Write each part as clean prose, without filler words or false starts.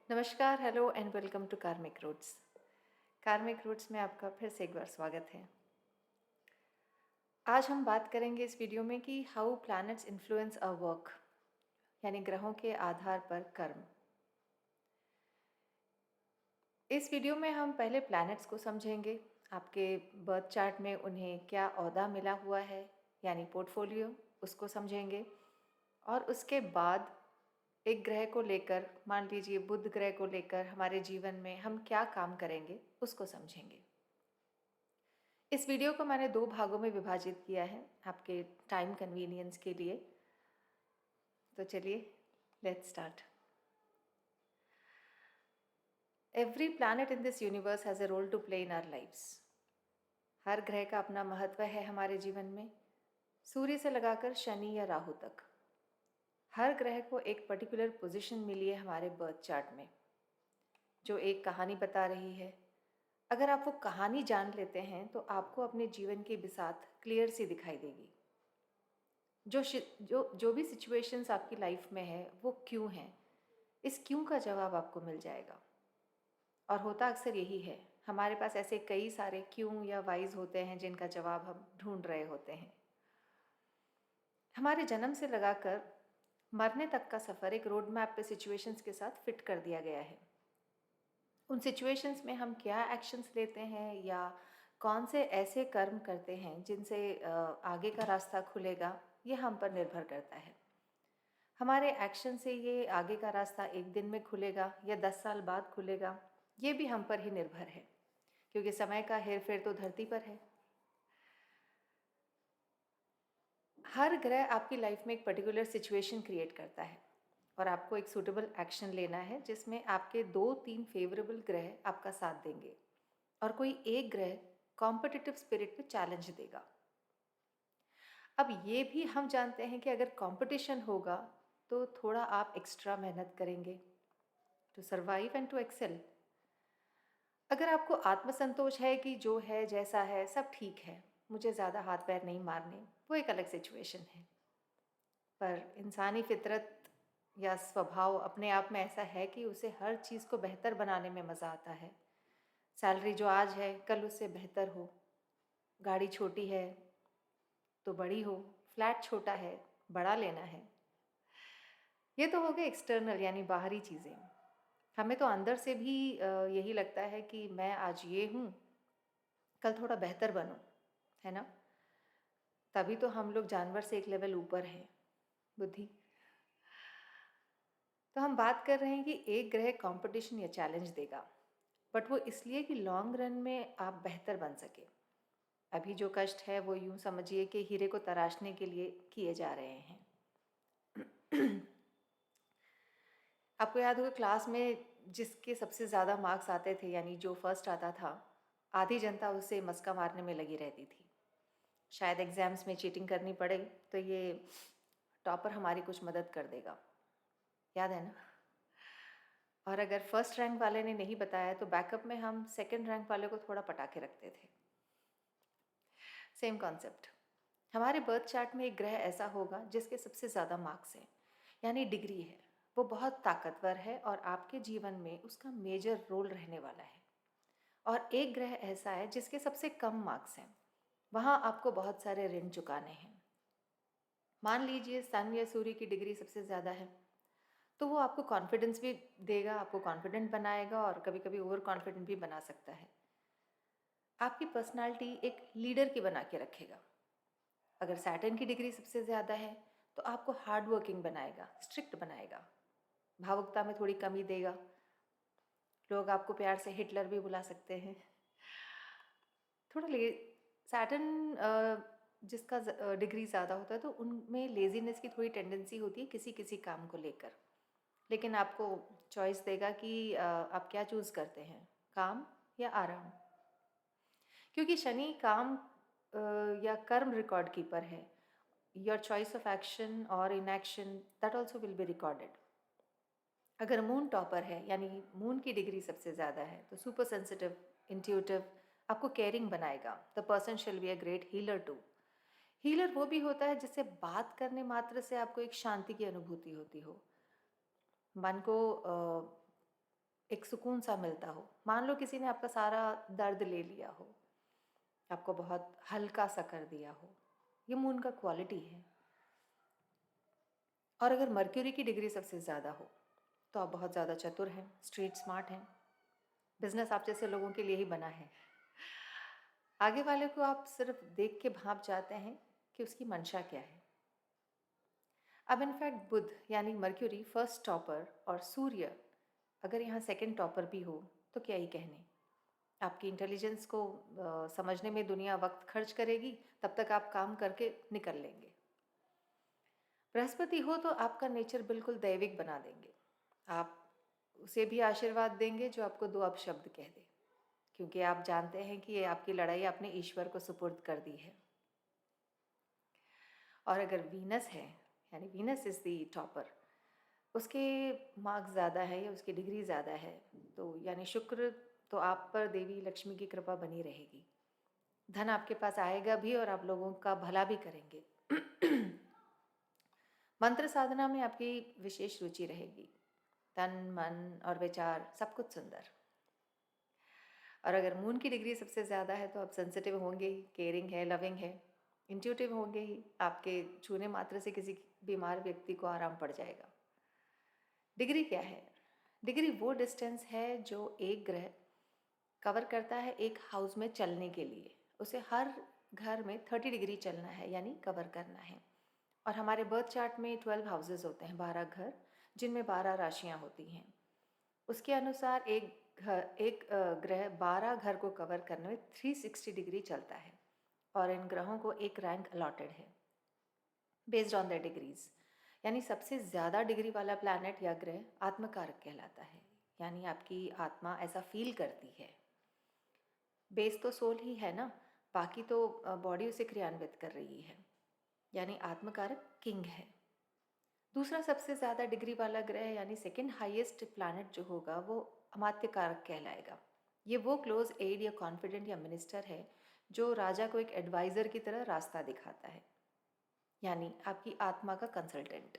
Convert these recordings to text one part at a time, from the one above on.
नमस्कार, hello and welcome to कार्मिक roots. कार्मिक रूट्स में आपका फिर से एक बार स्वागत है। आज हम बात करेंगे इस वीडियो में कि how planets influence our work, यानी ग्रहों के आधार पर कर्म। इस वीडियो में हम पहले प्लैनेट्स को समझेंगे, आपके बर्थ चार्ट में उन्हें क्या ओहदा मिला हुआ है यानी पोर्टफोलियो, उसको समझेंगे। और उसके बाद एक ग्रह को लेकर, मान लीजिए बुध ग्रह को लेकर हमारे जीवन में हम क्या काम करेंगे उसको समझेंगे। इस वीडियो को मैंने 2 भागों में विभाजित किया है आपके टाइम कन्वीनियंस के लिए। तो चलिए let's start. Every planet in this universe has a role to play in our lives. हर ग्रह का अपना महत्व है हमारे जीवन में, सूर्य से लगाकर शनि या राहु तक। हर ग्रह को एक पर्टिकुलर पोजीशन मिली है हमारे बर्थ चार्ट में, जो एक कहानी बता रही है। अगर आप वो कहानी जान लेते हैं तो आपको अपने जीवन की बिसात क्लियर सी दिखाई देगी। जो भी सिचुएशंस आपकी लाइफ में है वो क्यों हैं, इस क्यों का जवाब आपको मिल जाएगा। और होता अक्सर यही है, हमारे पास ऐसे कई सारे क्यों या वाइज होते हैं जिनका जवाब हम ढूंढ रहे होते हैं। हमारे जन्म से लगाकर मरने तक का सफ़र एक रोड मैप पे सिचुएशंस के साथ फिट कर दिया गया है। उन सिचुएशंस में हम क्या एक्शंस लेते हैं या कौन से ऐसे कर्म करते हैं जिनसे आगे का रास्ता खुलेगा, ये हम पर निर्भर करता है। हमारे एक्शन से ये आगे का रास्ता एक दिन में खुलेगा या 10 साल बाद खुलेगा, ये भी हम पर ही निर्भर है, क्योंकि समय का हेरफेर तो धरती पर है। हर ग्रह आपकी लाइफ में एक पर्टिकुलर सिचुएशन क्रिएट करता है और आपको एक सूटेबल एक्शन लेना है जिसमें आपके 2-3 फेवरेबल ग्रह आपका साथ देंगे और कोई एक ग्रह कॉम्पिटिटिव स्पिरिट पे चैलेंज देगा। अब ये भी हम जानते हैं कि अगर कंपटीशन होगा तो थोड़ा आप एक्स्ट्रा मेहनत करेंगे to survive and to excel. अगर आपको आत्मसंतोष है कि जो है जैसा है सब ठीक है, मुझे ज़्यादा हाथ पैर नहीं मारने, वो एक अलग सिचुएशन है। पर इंसानी फितरत या स्वभाव अपने आप में ऐसा है कि उसे हर चीज़ को बेहतर बनाने में मज़ा आता है। सैलरी जो आज है कल उससे बेहतर हो, गाड़ी छोटी है तो बड़ी हो, फ्लैट छोटा है बड़ा लेना है। ये तो हो गए एक्सटर्नल यानी बाहरी चीज़ें। हमें तो अंदर से भी यही लगता है कि मैं आज ये हूँ, कल थोड़ा बेहतर बनूँ, है ना? तभी तो हम लोग जानवर से एक लेवल ऊपर हैं, बुद्धि। तो हम बात कर रहे हैं कि एक ग्रह कंपटीशन या चैलेंज देगा, बट वो इसलिए कि लॉन्ग रन में आप बेहतर बन सके। अभी जो कष्ट है वो यूं समझिए कि हीरे को तराशने के लिए किए जा रहे हैं। आपको याद होगा क्लास में जिसके सबसे ज़्यादा मार्क्स आते थे, यानी जो फर्स्ट आता था, आधी जनता उससे मस्का मारने में लगी रहती थी। शायद एग्ज़ाम्स में चीटिंग करनी पड़े तो ये टॉपर हमारी कुछ मदद कर देगा, याद है ना? और अगर फर्स्ट रैंक वाले ने नहीं बताया तो बैकअप में हम सेकंड रैंक वाले को थोड़ा पटा के रखते थे। Same concept. हमारे बर्थ चार्ट में एक ग्रह ऐसा होगा जिसके सबसे ज़्यादा मार्क्स हैं, यानी डिग्री है, वो बहुत ताकतवर है और आपके जीवन में उसका मेजर रोल रहने वाला है। और एक ग्रह ऐसा है जिसके सबसे कम मार्क्स हैं, वहाँ आपको बहुत सारे ऋण चुकाने हैं। मान लीजिए सन या सूर्य की डिग्री सबसे ज़्यादा है, तो वो आपको कॉन्फिडेंस भी देगा, आपको कॉन्फिडेंट बनाएगा और कभी कभी ओवर कॉन्फिडेंट भी बना सकता है। आपकी पर्सनालिटी एक लीडर की बना के रखेगा। अगर सैटर्न की डिग्री सबसे ज़्यादा है तो आपको हार्ड वर्किंग बनाएगा, स्ट्रिक्ट बनाएगा, भावुकता में थोड़ी कमी देगा। लोग आपको प्यार से हिटलर भी बुला सकते हैं। थोड़ा ले सैटर्न जिसका डिग्री ज़्यादा होता है तो उनमें लेजीनेस की थोड़ी टेंडेंसी होती है किसी किसी काम को लेकर, लेकिन आपको चॉइस देगा कि आप क्या चूज़ करते हैं, काम या आराम। क्योंकि शनि काम या कर्म रिकॉर्ड कीपर है, योर चॉइस ऑफ एक्शन और inaction that also will be recorded. अगर मून टॉपर है यानी मून की डिग्री सबसे ज़्यादा है तो सुपर सेंसिटिव, इंट्यूटिव, आपको केयरिंग बनाएगा। The person shall be a great healer too. Healer वो भी होता है जिससे बात करने मात्र से आपको एक शांति की अनुभूति होती हो, मन को एक सुकून सा मिलता हो। मान लो किसी ने आपका सारा दर्द ले लिया हो, आपको बहुत हल्का सा कर दिया हो, ये मून का क्वालिटी है। और अगर मर्क्यूरी की डिग्री सबसे ज़्यादा हो तो आप बहुत ज़्यादा चतुर हैं, स्ट्रीट स्मार्ट हैं। बिजनेस आप जैसे लोगों के लिए ही बना है। आगे वाले को आप सिर्फ देख के भाप जाते हैं कि उसकी मंशा क्या है। अब इनफैक्ट बुध यानी मर्क्यूरी फर्स्ट टॉपर और सूर्य अगर यहाँ सेकंड टॉपर भी हो तो क्या ही कहने। आपकी इंटेलिजेंस को समझने में दुनिया वक्त खर्च करेगी, तब तक आप काम करके निकल लेंगे। बृहस्पति हो तो आपका नेचर बिल्कुल दैविक बना देंगे। आप उसे भी आशीर्वाद देंगे जो आपको दो अपशब्द कह दे, क्योंकि आप जानते हैं कि ये आपकी लड़ाई आपने ईश्वर को सुपुर्द कर दी है। और अगर वीनस है यानी वीनस इज़ दी टॉपर, उसके मार्क्स ज़्यादा है या उसकी डिग्री ज़्यादा है, तो यानी शुक्र, तो आप पर देवी लक्ष्मी की कृपा बनी रहेगी। धन आपके पास आएगा भी और आप लोगों का भला भी करेंगे। मंत्र साधना में आपकी विशेष रुचि रहेगी। तन मन और विचार सब कुछ सुंदर। और अगर मून की डिग्री सबसे ज़्यादा है तो आप सेंसिटिव होंगे ही, केयरिंग है, लविंग है, इंट्यूटिव होंगे ही। आपके छूने मात्र से किसी बीमार व्यक्ति को आराम पड़ जाएगा। डिग्री क्या है? डिग्री वो डिस्टेंस है जो एक ग्रह कवर करता है एक हाउस में चलने के लिए। उसे हर घर में 30 डिग्री चलना है यानी कवर करना है। और हमारे बर्थ चार्ट में 12 हाउसेस होते हैं, 12 घर, जिनमें 12 राशियां होती हैं। उसके अनुसार एक ग्रह 12 घर को कवर करने में 360 डिग्री चलता है और इन ग्रहों को एक रैंक अलॉटेड है बेस्ड ऑन द डिग्रीज। यानी सबसे ज़्यादा डिग्री वाला प्लैनेट या ग्रह आत्मकारक कहलाता है, यानी आपकी आत्मा ऐसा फील करती है। बेस तो सोल ही है ना, बाकी तो बॉडी उसे क्रियान्वित कर रही है, यानी आत्मकारक किंग है। दूसरा सबसे ज़्यादा डिग्री वाला ग्रह यानी सेकंड हाईएस्ट प्लैनेट जो होगा वो अमात्य कारक कहलाएगा। ये वो क्लोज एड या कॉन्फिडेंट या मिनिस्टर है जो राजा को एक एडवाइज़र की तरह रास्ता दिखाता है, यानी आपकी आत्मा का कंसल्टेंट।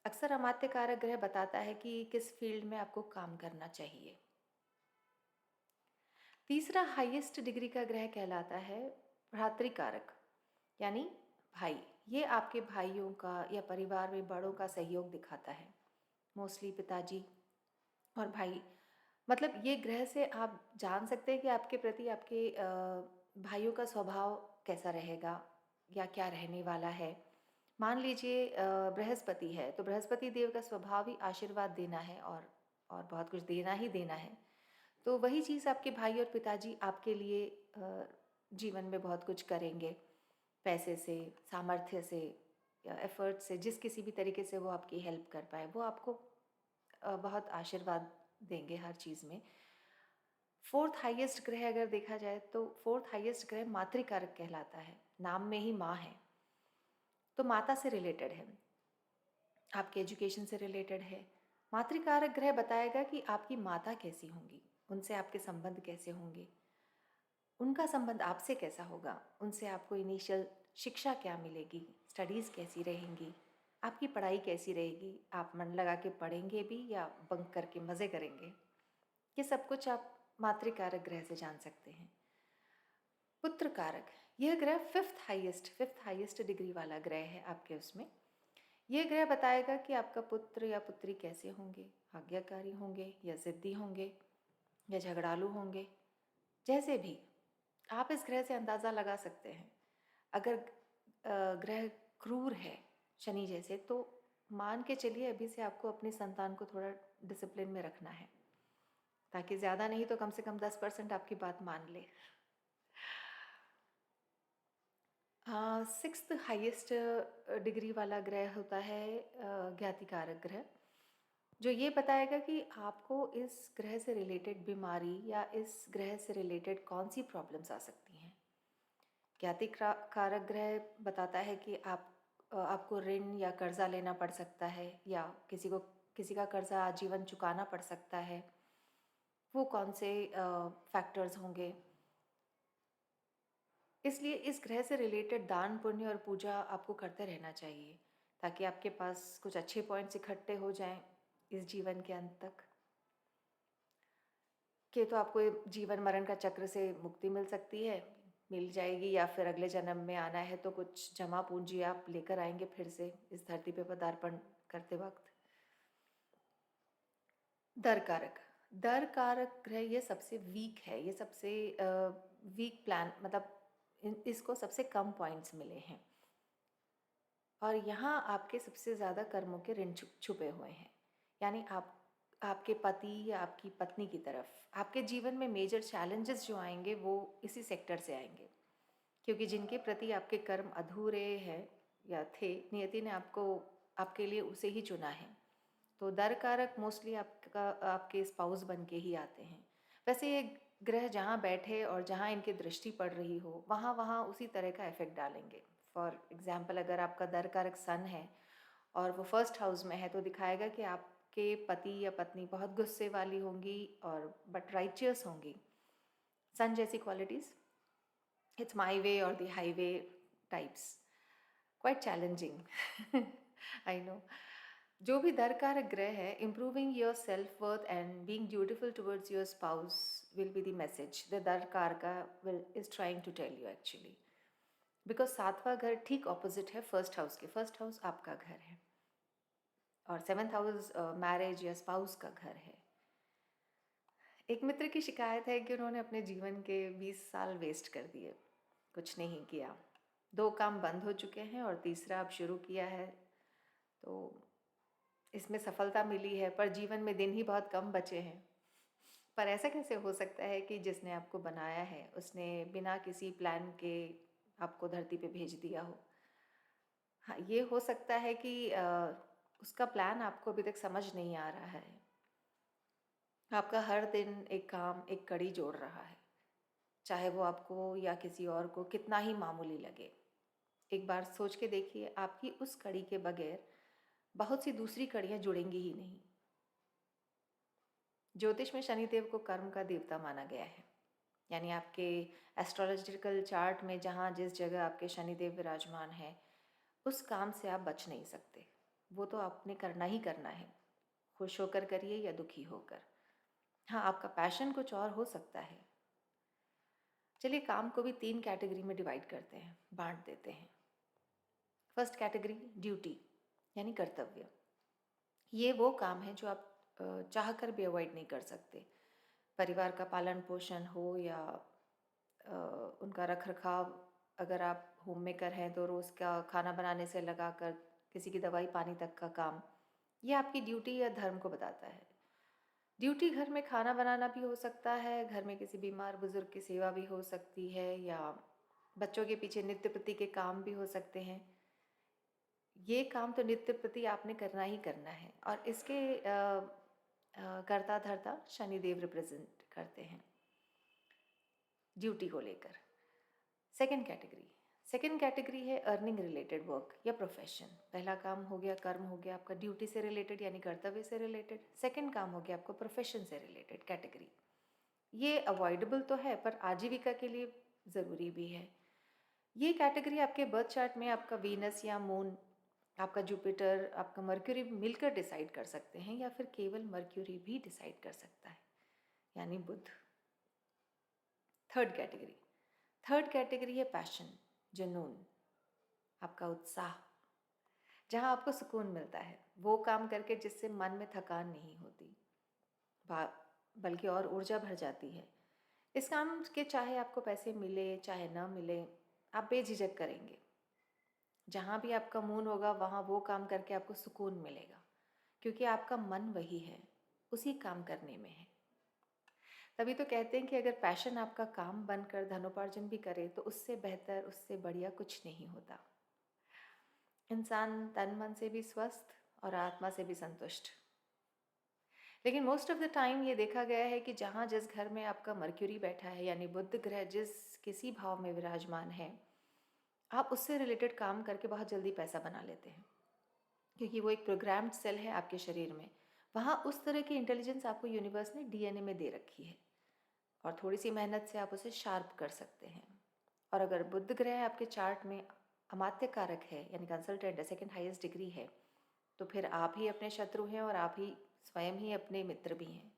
अक्सर अमात्य कारक ग्रह बताता है कि किस फील्ड में आपको काम करना चाहिए। तीसरा हाईएस्ट डिग्री का ग्रह कहलाता है भ्रातृकारक, यानी भाई। ये आपके भाइयों का या परिवार में बड़ों का सहयोग दिखाता है, मोस्टली पिताजी और भाई। मतलब ये ग्रह से आप जान सकते हैं कि आपके प्रति आपके भाइयों का स्वभाव कैसा रहेगा या क्या रहने वाला है। मान लीजिए बृहस्पति है तो बृहस्पति देव का स्वभाव ही आशीर्वाद देना है और बहुत कुछ देना ही देना है। तो वही चीज़ आपके भाई और पिताजी आपके लिए जीवन में बहुत कुछ करेंगे, पैसे से, सामर्थ्य से या एफर्ट से, जिस किसी भी तरीके से वो आपकी हेल्प कर पाए, वो आपको बहुत आशीर्वाद देंगे हर चीज़ में। फोर्थ हाईएस्ट ग्रह अगर देखा जाए तो फोर्थ हाईएस्ट ग्रह मातृकारक कहलाता है, नाम में ही माँ है, तो माता से रिलेटेड है, आपके एजुकेशन से रिलेटेड है। मातृकारक ग्रह बताएगा कि आपकी माता कैसी होंगी, उनसे आपके संबंध कैसे होंगे, उनका संबंध आपसे कैसा होगा, उनसे आपको इनिशियल शिक्षा क्या मिलेगी, स्टडीज़ कैसी रहेंगी, आपकी पढ़ाई कैसी रहेगी, आप मन लगा के पढ़ेंगे भी या बंक करके मज़े करेंगे। ये सब कुछ आप मातृकारक ग्रह से जान सकते हैं। पुत्र कारक, यह ग्रह फिफ्थ हाईएस्ट डिग्री वाला ग्रह है आपके उसमें। यह ग्रह बताएगा कि आपका पुत्र या पुत्री कैसे होंगे, आज्ञाकारी होंगे या ज़िद्दी होंगे या झगड़ालू होंगे। जैसे भी आप इस ग्रह से अंदाज़ा लगा सकते हैं। अगर ग्रह क्रूर है शनि जैसे, तो मान के चलिए अभी से आपको अपनी संतान को थोड़ा डिसिप्लिन में रखना है, ताकि ज़्यादा नहीं तो कम से कम 10% आपकी बात मान ले। सिक्स्थ हाईएस्ट डिग्री वाला ग्रह होता है ज्ञातिकारक ग्रह, जो ये बताएगा कि आपको इस ग्रह से रिलेटेड बीमारी या इस ग्रह से रिलेटेड कौन सी प्रॉब्लम्स आ सकती हैं। कारक ग्रह बताता है कि आपको ऋण या कर्जा लेना पड़ सकता है या किसी का कर्जा आजीवन चुकाना पड़ सकता है। वो कौन से फैक्टर्स होंगे। इसलिए इस ग्रह से रिलेटेड दान पुण्य और पूजा आपको करते रहना चाहिए, ताकि आपके पास कुछ अच्छे पॉइंट्स इकट्ठे हो जाएं इस जीवन के अंत तक। कि तो आपको ये जीवन मरण का चक्र से मुक्ति मिल सकती है, मिल जाएगी, या फिर अगले जन्म में आना है तो कुछ जमा पूंजी आप लेकर आएंगे फिर से इस धरती पे पदार्पण करते वक्त। दर कारक, दर कारक ग्रह ये सबसे वीक है, ये सबसे वीक प्लान, मतलब इसको सबसे कम पॉइंट्स मिले हैं। और यहाँ आपके सबसे ज़्यादा कर्मों के ऋण छुपे हुए हैं। यानी आप, आपके पति या आपकी पत्नी की तरफ आपके जीवन में मेजर चैलेंजेस जो आएंगे वो इसी सेक्टर से आएंगे, क्योंकि जिनके प्रति आपके कर्म अधूरे हैं या थे, नियति ने आपको, आपके लिए उसे ही चुना है। तो दर कारक मोस्टली आपका, आपके स्पाउस बन के ही आते हैं। वैसे ये ग्रह जहाँ बैठे और जहाँ इनकी दृष्टि पड़ रही हो वहाँ वहाँ उसी तरह का इफेक्ट डालेंगे। फॉर एग्जाम्पल, अगर आपका दर कारक सन है और वो फर्स्ट हाउस में है तो दिखाएगा कि आपके पति या पत्नी बहुत गुस्से वाली होंगी और बट राइचियस होंगी। सन जैसी क्वालिटीज़, इट्स माई वे और the highway types, quite challenging I know. जो भी दर कारक ग्रह है, improving your self worth and being dutiful towards your spouse will be the message the दर कारका will is trying to tell you actually. Because सातवां घर ठीक ऑपोजिट है फर्स्ट हाउस के, फर्स्ट हाउस आपका घर है और सेवन्थ हाउस मैरिज या स्पाउस का घर है। एक मित्र की शिकायत है कि उन्होंने अपने जीवन के 20 साल वेस्ट कर दिए, कुछ नहीं किया। 2 काम बंद हो चुके हैं और तीसरा अब शुरू किया है, तो इसमें सफलता मिली है पर जीवन में दिन ही बहुत कम बचे हैं। पर ऐसा कैसे हो सकता है कि जिसने आपको बनाया है उसने बिना किसी प्लान के आपको धरती पे भेज दिया हो? हाँ, ये हो सकता है कि उसका प्लान आपको अभी तक समझ नहीं आ रहा है। आपका हर दिन एक काम, एक कड़ी जोड़ रहा है, चाहे वो आपको या किसी और को कितना ही मामूली लगे। एक बार सोच के देखिए, आपकी उस कड़ी के बगैर बहुत सी दूसरी कड़ियाँ जुड़ेंगी ही नहीं। ज्योतिष में शनिदेव को कर्म का देवता माना गया है, यानी आपके एस्ट्रोलॉजिकल चार्ट में जहाँ जिस जगह आपके शनिदेव विराजमान है उस काम से आप बच नहीं सकते। वो तो आपने करना ही करना है, खुश होकर करिए या दुखी होकर। हाँ, आपका पैशन कुछ और हो सकता है। चलिए काम को भी 3 कैटेगरी में डिवाइड करते हैं, बांट देते हैं। फर्स्ट कैटेगरी ड्यूटी, यानी कर्तव्य। ये वो काम है जो आप चाह कर भी अवॉइड नहीं कर सकते। परिवार का पालन पोषण हो या उनका रख रखाव, अगर आप होम मेकर हैं तो रोज़ का खाना बनाने से लगा कर किसी की दवाई पानी तक का काम, ये आपकी ड्यूटी या धर्म को बताता है। ड्यूटी घर में खाना बनाना भी हो सकता है, घर में किसी बीमार बुजुर्ग की सेवा भी हो सकती है, या बच्चों के पीछे नित्य प्रति के काम भी हो सकते हैं। ये काम तो नित्य प्रति आपने करना ही करना है और इसके कर्ता धर्ता शनिदेव रिप्रेजेंट करते हैं ड्यूटी को लेकर। सेकेंड कैटेगरी है अर्निंग रिलेटेड वर्क या प्रोफेशन। पहला काम हो गया, कर्म हो गया आपका ड्यूटी से रिलेटेड यानी कर्तव्य से रिलेटेड। सेकेंड काम हो गया आपको प्रोफेशन से रिलेटेड कैटेगरी। ये अवॉइडेबल तो है पर आजीविका के लिए ज़रूरी भी है। ये कैटेगरी आपके बर्थ चार्ट में आपका वीनस या मून, आपका जुपिटर, आपका मर्क्यूरी मिलकर डिसाइड कर सकते हैं, या फिर केवल मर्क्यूरी भी डिसाइड कर सकता है, यानी बुध। थर्ड कैटेगरी है पैशन, जुनून, आपका उत्साह, जहाँ आपको सुकून मिलता है वो काम करके जिससे मन में थकान नहीं होती, बल्कि और ऊर्जा भर जाती है। इस काम के चाहे आपको पैसे मिले चाहे ना मिले, आप बेझिझक करेंगे। जहाँ भी आपका मून होगा वहाँ वो काम करके आपको सुकून मिलेगा, क्योंकि आपका मन वही है, उसी काम करने में है। तभी तो कहते हैं कि अगर पैशन आपका काम बनकर धनोपार्जन भी करे तो उससे बेहतर, उससे बढ़िया कुछ नहीं होता। इंसान तन मन से भी स्वस्थ और आत्मा से भी संतुष्ट। लेकिन मोस्ट ऑफ द टाइम ये देखा गया है कि जहाँ जिस घर में आपका मर्क्यूरी बैठा है, यानी बुध ग्रह जिस किसी भाव में विराजमान है, आप उससे रिलेटेड काम करके बहुत जल्दी पैसा बना लेते हैं, क्योंकि वो एक प्रोग्राम्ड सेल है आपके शरीर में। वहाँ उस तरह की इंटेलिजेंस आपको यूनिवर्स ने डीएनए में दे रखी है और थोड़ी सी मेहनत से आप उसे शार्प कर सकते हैं। और अगर बुध ग्रह आपके चार्ट में अमात्य कारक है, यानी कंसल्टेंट है, सेकेंड हाईएस्ट डिग्री है, तो फिर आप ही अपने शत्रु हैं और आप ही स्वयं ही अपने मित्र भी हैं,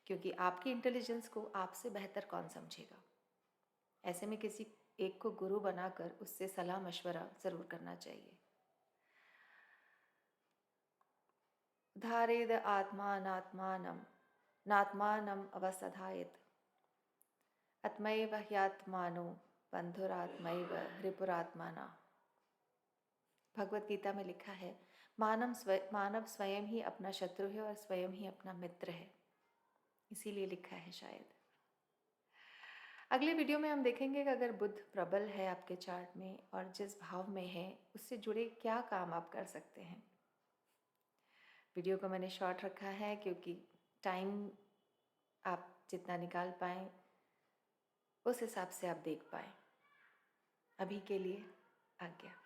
क्योंकि आपकी इंटेलिजेंस को आपसे बेहतर कौन समझेगा। ऐसे में किसी एक को गुरु बनाकर उससे सलाह मशवरा ज़रूर करना चाहिए। धारेद आत्मानात्मानं नात्मानम् अवसादयेत् आत्मैव ह्यात्मानो बंधुरात्मैव रिपुरात्मना। भगवत गीता में लिखा है, मानव स्वयं ही अपना शत्रु है और स्वयं ही अपना मित्र है। इसीलिए लिखा है शायद। अगले वीडियो में हम देखेंगे कि अगर बुध प्रबल है आपके चार्ट में और जिस भाव में है, उससे जुड़े क्या काम आप कर सकते हैं। वीडियो को मैंने शॉर्ट रखा है क्योंकि टाइम आप जितना निकाल पाएँ उस हिसाब से आप देख पाएँ। अभी के लिए आज्ञा।